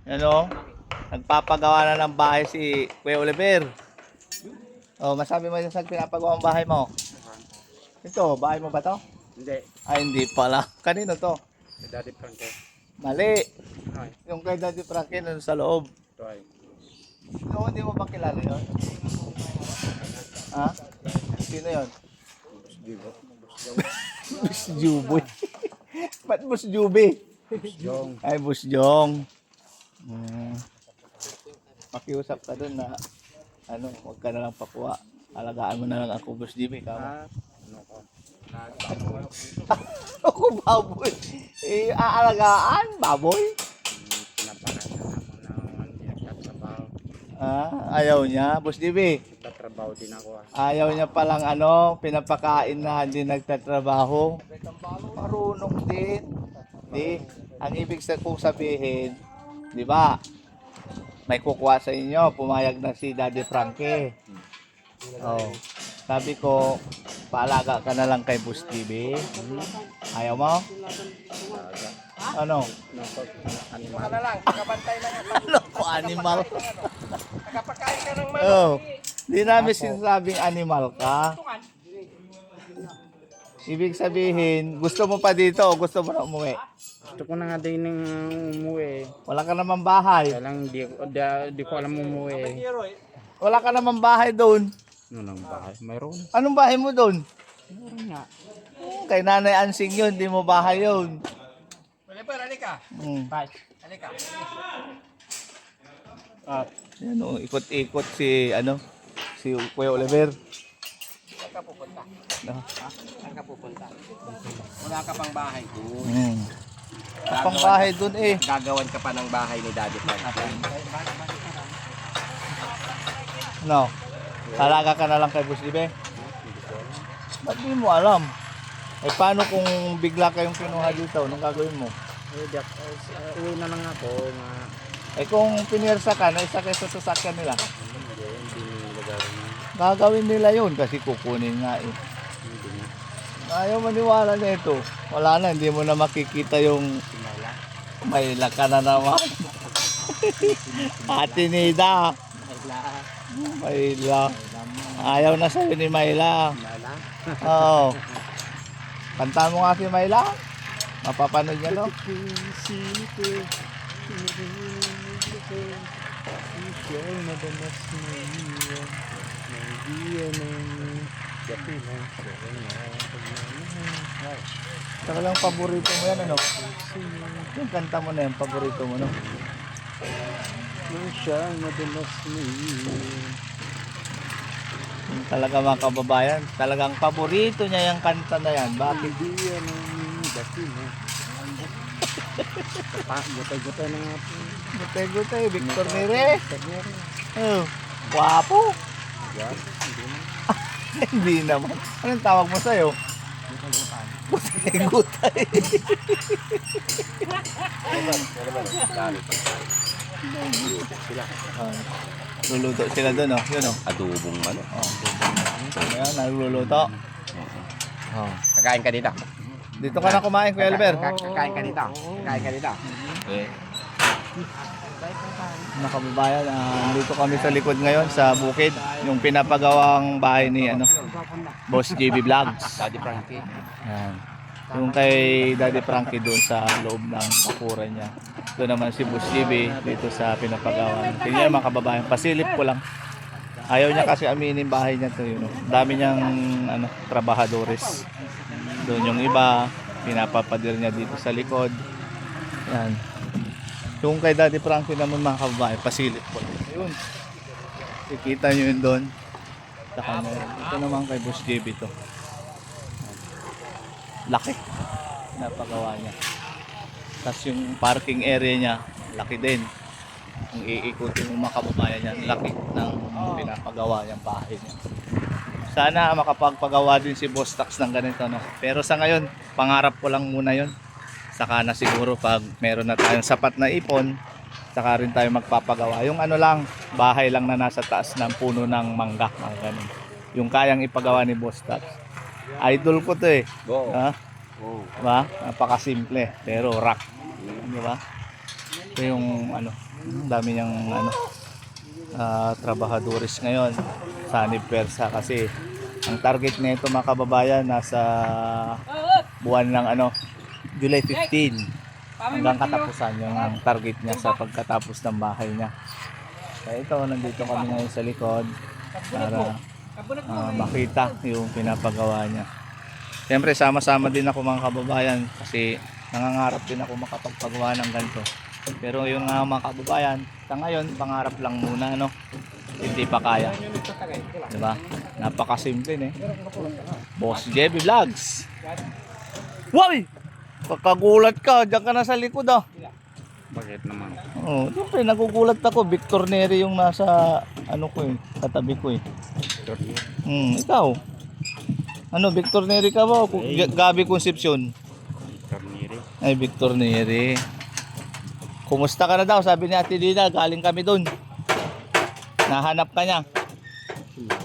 Ano? Nagpapagawa na ng bahay si Kuya Oliver. Oh, masabi mo yung sa pinapagawa ng bahay mo? Ito, bahay mo ba to? Hindi. Ay, hindi pala. Kanino to? Si Daddy Frankie. Mali. Ay, Yung kay Daddy Frankie nun sa loob. ito ay. No, hindi mo ba kilala yun? Ha? Sino yun? Digo. Bus Juboy. Ba't Bus Juby? Yung. Ay, Bus Jong. Pakiusap ka dun na ano, huwag ka na lang pakuha. Alagaan mo na lang ako, Bus Juby. Kama. Ano ko? Nagbaboy. Ako, baboy. Eh, aalagaan, baboy. Pinapangalan ako na hindi nagtatrabaho. Ayaw niya, Bus Juby. Nagtatrabaho din ako ah. Ayaw niya palang ano, pinapakain na hindi nagtatrabaho. Marunong din. Di, ang ibig kong sabihin, di ba? May kukuha sa inyo, pumayag na si Daddy Frankie. Oh. Sabi ko, paalaga ka na lang kay Bus TV. Ayaw mo? Talaga. Ano? Animal. Ka na lang, kakabantay lang ang Ano ko, animal? nakapakain ka ng manok. Oh. Di namin sinasabing animal ka. Ibig sabihin, gusto mo pa dito o gusto mo na umuwi? Gusto ko na nga din ng umuwi. Wala ka naman bahay. Kaya lang di ko alam umuwi. Wala ka naman bahay doon. Ano nang bahay? Mayroon. Anong bahay mo doon? Mayroon nga. Kay Nanay Ansing yun, di mo bahay yun. Oliver, halika. Bye. Halika. Yan o, ikot-ikot si, si Kuya Oliver. Saan ka pupunta? No? Saan ka pupunta? Wala ka pang bahay doon. Kapang bahay doon eh. Gagawan ka pa ng bahay ni Daddy Frankie. No? Talaga ka na lang kay Boss Ibe? Ba't di mo alam? Eh paano kung bigla kayong kinuha dito? Anong gagawin mo? Uwi na lang ako na Eh kung pinirsa ka, naisa kayo sa sasakyan nila. hindi nila gawin na. Gagawin nila yun kasi kukunin nga eh. Hindi na. Ayaw maniwala na ito. Wala na, hindi mo na makikita yung Sinala. Mayla ka na naman. Ate Nida. Mayla. Ayaw na sa'yo ni Mayla. Sinala. Oo. Kanta mo nga si Mayla. Mapapanood niya no? Talagang paborito mo yan ano? Yung kanta mo na yan, paborito mo no? Yung talaga mga kababayan, talagang paborito niya yung kanta na yan. Bakit? Gutay-gutay na nga po. Gutay-gutay, Victor Nere. Oh, guwapo. Hindi naman. Anong tawag mo sa'yo? Gutay-gutay. Luluto sila doon, oh. Yun, oh. Adobong ano? Ayan, nagluluto. Oh. Kakain ka dito. Dito ka na kumain, Kuya Albert. Kakain ka dito. Kakain ka dito. Mga kababayan, dito kami sa likod ngayon sa bukid. Yung pinapagawang bahay ni Boss JB Vlogs. Daddy Frankie. Yan. Yung kay Daddy Frankie doon sa loob ng bakuran niya. Doon naman si Boss JB dito sa pinapagawa. Tingnan mga kababayan, pasilip ko lang. Ayaw niya kasi aminin bahay niya to, yun. Dami niyang trabahadores. Doon yung iba, pinapapadir niya dito sa likod. Yan. Yung kay Daddy Frankie naman mga kababayan, pasilip ko lang. Ayun. Kikita niyo yun doon. Sa kanya. Ito naman kay Boss JB to. Laki. Napagawa niya. Tapos yung parking area niya, laki din. Kung iikutin mo mga kababayan niya, laki ng pinapagawa niyang bahay niya. Sana makapagpagawa din si Boss Tax ng ganito, no? Pero sa ngayon, pangarap ko lang muna yon. Saka na siguro pag meron na tayong sapat na ipon, saka rin tayo magpapagawa. Yung ano lang, bahay lang na nasa taas ng puno ng mangga, mga ganun. Yung kayang ipagawa ni Boss Tax. Idol ko to eh. Go. Ha? Oh. Diba? Napakasimple, pero rock. Diba? Ito yung ano, Ang dami niyang ano, trabahadores ngayon sa Aniversa kasi ang target nito mga kababayan nasa buwan ng ano, July 15 hanggang katapusan yung ang target niya sa pagkatapos ng bahay niya. Kaya ito, nandito kami ngayon sa likod para makita yung pinapagawa niya. Siyempre sama-sama din ako mga kababayan kasi nangangarap din ako makapagpagawa ng ganito. Pero yung mga kababayan, sa ngayon pangarap lang muna, no? Hindi pa kaya. Diba? Napakasimple eh. Boss JB Vlogs. Woy! Pagkagulat ka, diyan ka na sa likod ah. Bakit naman? Oh, siyempre nagugulat ako. Victor Neri yung nasa ano ko eh, katabi ko eh. Ikaw. Ano, Victor Neri ka ba? O Gabi Concepcion? Karniri. Ay, Victor Neri. Kumusta ka na daw? Sabi ni Ate Dina, galing kami doon. Nahanap ka niya.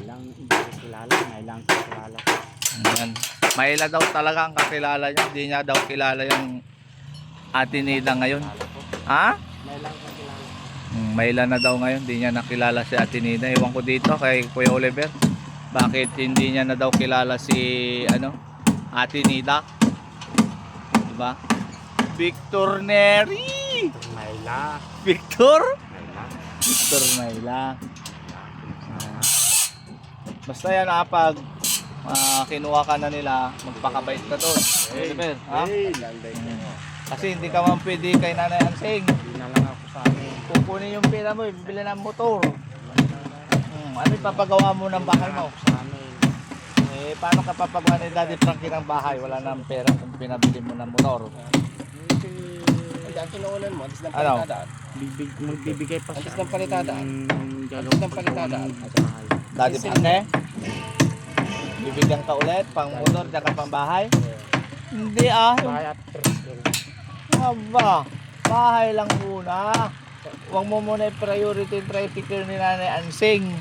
Lang, hindi ko kilala. May lang ko kilala. Ayan. Maila daw talaga ang kakilala niya. Hindi niya daw kilala yung Ate Nida ngayon. Ha? May lang ko kilala. Maila na daw ngayon. Hindi niya nakilala si Ate Nida. Iwan ko dito kay Kuya Oliver. Bakit hindi niya na daw kilala si ano, Ate Nida? Diba? Victor Neri! Mayla. Victor? Mayla. Victor Maila. Basta yan pag kinuha ka na nila, magpakabait ka doon. Oliver, ha? Landay ko. Kasi hindi ka man pwede kay Nanay Ansing. Hindi na lang ako sa amin. Kukunin yung pera mo, bibili ng motor. Ano ipapagawa mo ng bahay mo? Sa amin. Eh, paano ka papagawa ni Daddy Frankie ng bahay? Wala nang pera kung pinabili mo ng motor. Ang kinuunan mo, antes ng Ano? palitada. Magbibigay pa Antes siya. ng palitada. Antes ng palitada. Daddy Frankie? Bibigyan ka ulit pang motor, tsaka pang bahay? Hindi Bahay at Aba, bahay lang muna. Huwag mo muna i-priority yung tricycle ni Nanay Ansing.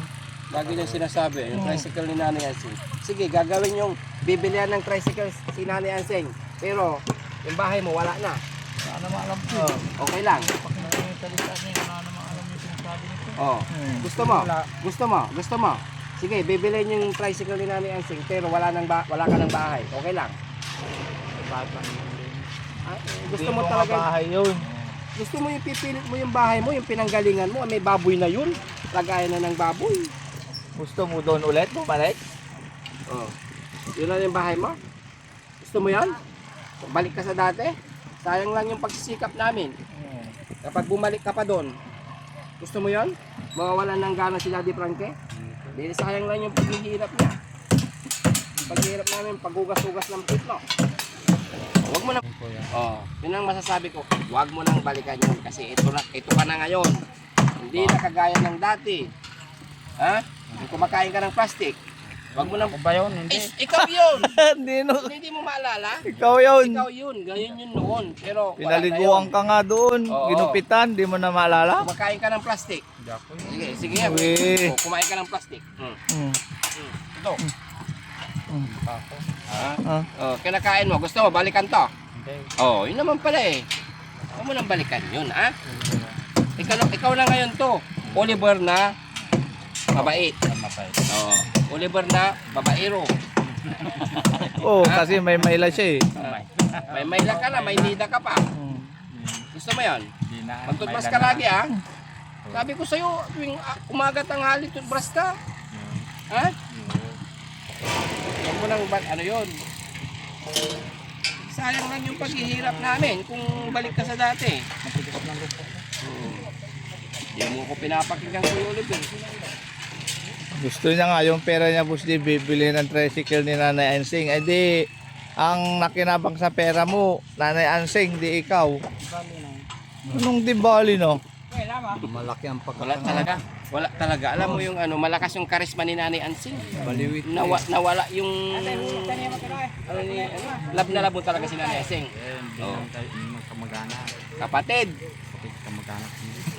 Lagi niyang sinasabi, yung tricycle ni Nanay Ansing. Sige, gagawin yung bibilihan ng tricycle si Nanay Ansing. Pero, yung bahay mo, wala na. Wala naman alam ko. Okay lang. Pag nagsalita niya, wala naman alam yung sinasabi nito. Oh. Gusto mo? Gusto mo? Gusto mo? Sige, bibilihin yung tricycle ni Nanay Ansing, pero wala ka ng bahay. Okay lang. Gusto mo talaga, bahay yun. gusto mo yung pipilit mo yung bahay mo, yung pinanggalingan mo, may baboy na yun. Lagayan na ng baboy. Gusto mo doon ulit, bumalik? Oh. Yun na yung bahay mo? Gusto mo yan? Balik ka sa dati? Sayang lang yung pagsisikap namin. Kapag bumalik ka pa doon, gusto mo yan? Mawawalan ng gana si Daddy Frankie? Dili sayang lang yung paghihirap niya. Paghihirap namin, paghugas-hugas ng pitlo. Huwag mo na. Oh, yun ang masasabi ko. Huwag mo nang balikan yun kasi ito ka na ngayon. Hindi na kagaya ng dati. Ha? Yung kumakain ka ng plastic. Huwag mo nang ba yun? Hindi. ikaw yun. Hindi no. Hindi mo maalala? Ikaw yun. Ikaw yun. Ganyan yun noon. Pero wala na Pinaliguan yun. ka nga doon. Oo. Ginupitan, di mo na maalala? Kumakain ka ng plastic. Hindi ako yun. Sige, sige yan. Uy. Oh, kumain ka ng plastic. Ito. Ako. Ah. Oh, kinakain mo. Gusto mo, balikan to. Hindi. Oh, yun naman pala eh. Huwag mo nang balikan yun, ha? Ikaw na ngayon to. Oliver na mabait. Mabait. Oh, Oliver na babaero. Oo, kasi may maila siya eh. May maila ka na, may nida ka pa. Gusto mo yan? Hindi na. Magtutbrush ka lagi, ha? Sabi ko sa'yo, tuwing umaga tanghali, tutbrush ka. Ha? Huwag mo nang, ano yun? Sayang lang yung paghihirap namin kung balik ka sa dati. Matigas ng lupa. Hindi mo ko pinapakinggan ko yung Oliver. Gusto niya nga yung pera niya, Boss D, bibili ng tricycle ni Nanay Ansing. Eh di, ang nakinabang sa pera mo, Nanay Ansing, di ikaw. Anong di bali no? Malaki ang Wala talaga. Wala talaga. Alam mo yung ano, malakas yung karisma ni Nanay Ansing. Baliwit. Nawala yung lab na labo talaga si Nanay Ansing. Hindi lang tayo magkamag-anak. Kapatid. Kapit kamag-anak.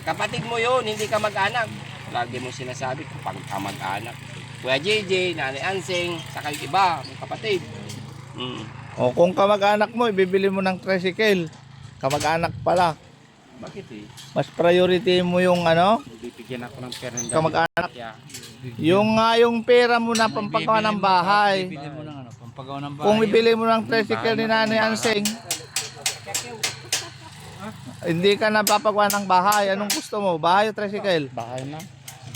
Kapatid mo yun, hindi ka mag-anak. Lagi mo sinasabi kapag kamag-anak. Kuya JJ, Nanay Ansing, saka yung iba, mga kapatid. O kung kamag-anak mo, ibibili mo ng tricycle. Kamag-anak pala. Bakit eh? Mas priority mo yung ano, Bibigyan ako ng pera ng kamag-anak. Yeah. Yung pera mo na pampagawa ng bahay. Bibili mo ng ano, pampagawa ng bahay. Kung bibili mo ng tricycle ni Nanay Ansing, hindi ka napapagawa ng bahay. Anong gusto mo? Bahay o tricycle? Bahay na.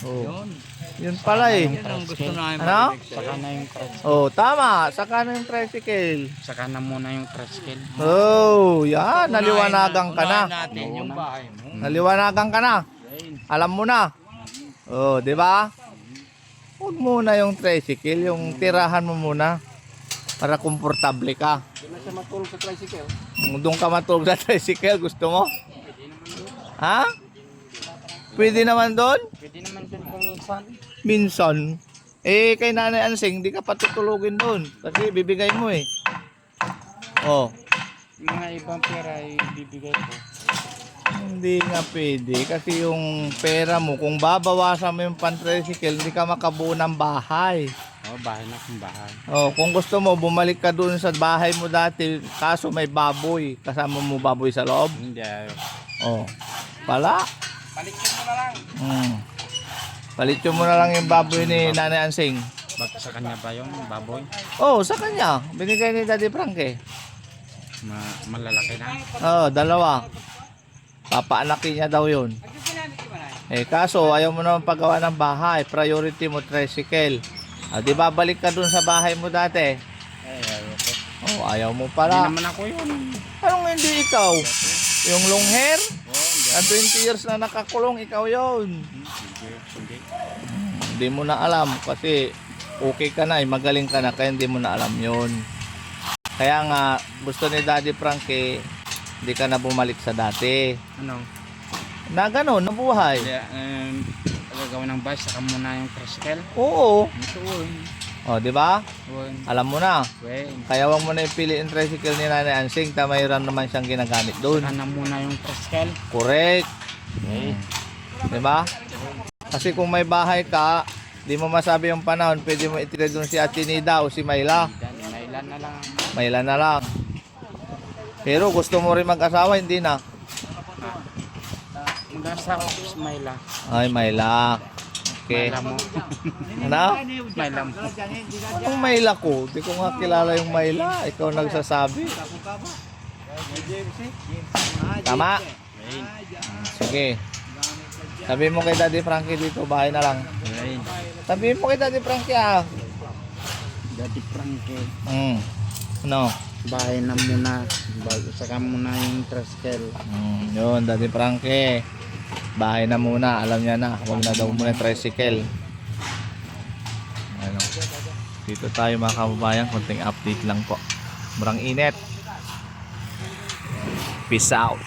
Oh. Yun. Yun pala eh. Yun ang gusto namin Ano? marinig Saka sa'yo. na yung tricycle. Oh, tama. Saka na yung tricycle. Saka na muna yung tricycle. Oh, yan. Naliwanagan ka na. Unahin natin yung bahay mo. Naliwanagan ka na. Alam mo na. Oh, di ba? Huwag muna yung tricycle, yung tirahan mo muna para komportable ka. Doon na siya matulog sa tricycle. Kung doon ka matulog sa tricycle, gusto mo? Ha? Pwede naman doon? Pwede naman dun kung minsan. Minsan. Eh, kay Nanay Ansing, di ka patutulugin doon. Kasi bibigay mo eh. Oh, Yung mga ibang pera ay bibigay ko. hindi nga pwede. Kasi yung pera mo, kung babawasan mo yung pan-tricycle, hindi ka makabuo ng bahay. Oh, bahay na kung bahay. Oh, kung gusto mo, bumalik ka doon sa bahay mo dati, kaso may baboy. Kasama mo baboy sa loob. Hindi ayaw. Oh, pala. Balikin mo na lang. Palityo mo na lang yung baboy ni Nanay Ansing. Bakit sa kanya ba yung baboy? Oh, sa kanya. Binigay ni Daddy Frank eh. Malalaki na. Oh, dalawa. Papaanakin niya daw yun. Eh, kaso ayaw mo naman paggawa ng bahay. Priority mo, tricycle. Ah, di ba balik ka dun sa bahay mo dati? Ay, ayaw ko. Oh, ayaw mo Hindi pala. naman ako yun. Anong hindi ikaw? Yung long hair? Oh, hindi. Na 20 years na nakakulong, ikaw yun. Hindi. Hindi mo na alam kasi okay ka na, magaling ka na, kaya hindi mo na alam yun. Kaya nga, gusto ni Daddy Frank eh, hindi ka na bumalik sa dati. Ano? Na gano'n, nabuhay. Kaya, gagawa ng bus, saka muna yung tricycle. Oo. Ito, uy. O, di ba? Uy. Alam mo na. Uy. Kaya wag mo na ipili yung tricycle ni Nanay Ansing, mayroon naman siyang ginagamit doon. Saka na muna yung tricycle. Correct. Okay. Di ba? Kasi kung may bahay ka, di mo masabi yung panahon, pwede mo itira doon si Ate Nida o si Mayla. Nailan na lang. Mayla na lang. Pero gusto mo rin mag-asawa, hindi na. Nasa office, Mayla. Ay, Mayla. Okay. Mayla mo. Ano? Mayla mo. Anong Mayla ko? Di ko nga kilala yung Mayla. Ikaw nagsasabi. Tama? Sige. Sabi mo kay Daddy Frankie dito, bahay na lang. Uy. Sabi mo kay Daddy Frankie ah. Daddy Frankie. Ano? Bahay na muna. Saka muna yung tricycle. Yun, Daddy Frankie. Bahay na muna, alam niya na. Huwag na daw muna yung tricycle. Ano? Dito tayo mga kababayan, konting update lang po. Murang init. Peace out.